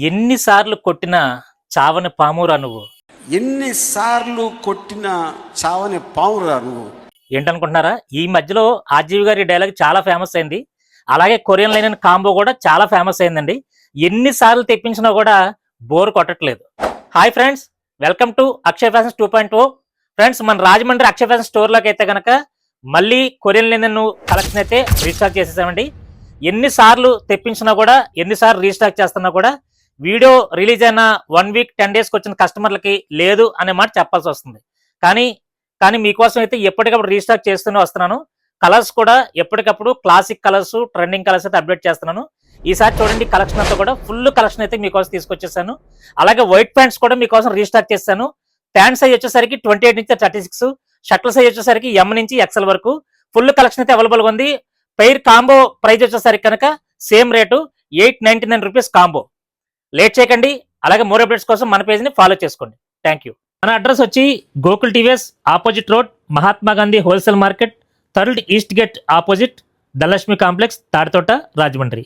ఎన్నిసార్లు కొట్టినా చావని పామురా నువ్వు. ఎన్నిసార్లు కొట్టిన చావని పావురా నువ్వు. ఏంటనుకుంటున్నారా? ఈ మధ్యలో ఆర్జీవి గారి డైలాగ్ చాలా ఫేమస్ అయింది. అలాగే కొరియన్ లైన్ కాంబో కూడా చాలా ఫేమస్ అయిందండి. ఎన్నిసార్లు తెప్పించినా కూడా బోర్ కొట్టట్లేదు. Hi friends, welcome to Akshay fashions 2.0. Friends, మన రాజమండ్రి అక్షయ్ ఫ్యాషన్ స్టోర్లోకి అయితే కనుక మళ్ళీ కొరియన్ లైన్ కలెక్షన్ అయితే రీస్టాక్ చేసేసామండి. ఎన్నిసార్లు తెప్పించినా కూడా, ఎన్నిసార్లు రీస్టాక్ చేస్తున్నా కూడా వీడియో రిలీజ్ అయిన 1 వీక్ 10 డేస్కి వచ్చిన కస్టమర్లకి లేదు అనే మాట చెప్పాల్సి వస్తుంది. కానీ మీకోసం అయితే ఎప్పటికప్పుడు రీస్టాక్ చేస్తూనే వస్తున్నాను. కలర్స్ కూడా ఎప్పటికప్పుడు క్లాసిక్ కలర్స్, ట్రెండింగ్ కలర్స్ అయితే అప్డేట్ చేస్తున్నాను. ఈసారి చూడండి, కలెక్షన్ అంతా కూడా ఫుల్ కలెక్షన్ అయితే మీకోసం తీసుకొచ్చేసాను. అలాగే వైట్ ప్యాంట్స్ కూడా మీకోసం రీస్టాక్ చేస్తాను. ప్యాంట్ సైజ్ వచ్చేసరికి 28 నుంచి 36, షర్ట్ల సైజ్ వచ్చేసరికి M నుంచి XL వరకు ఫుల్ కలెక్షన్ అయితే అవైలబుల్గా ఉంది. పెయిర్ కాంబో ప్రైస్ వచ్చేసరికి కనుక same rate 899 rupees combo. Late చేయకండి. అలాగే మోర్ అప్డేట్స్ కోసం మన పేజ్ని ఫాలో చేసుకోండి. Thank you. మన అడ్రస్ వచ్చి Gokul TVS opposite road, Mahatma Gandhi wholesale market, 3rd east gate opposite, Dhanalakshmi complex, Tadithota, Rajahmundry.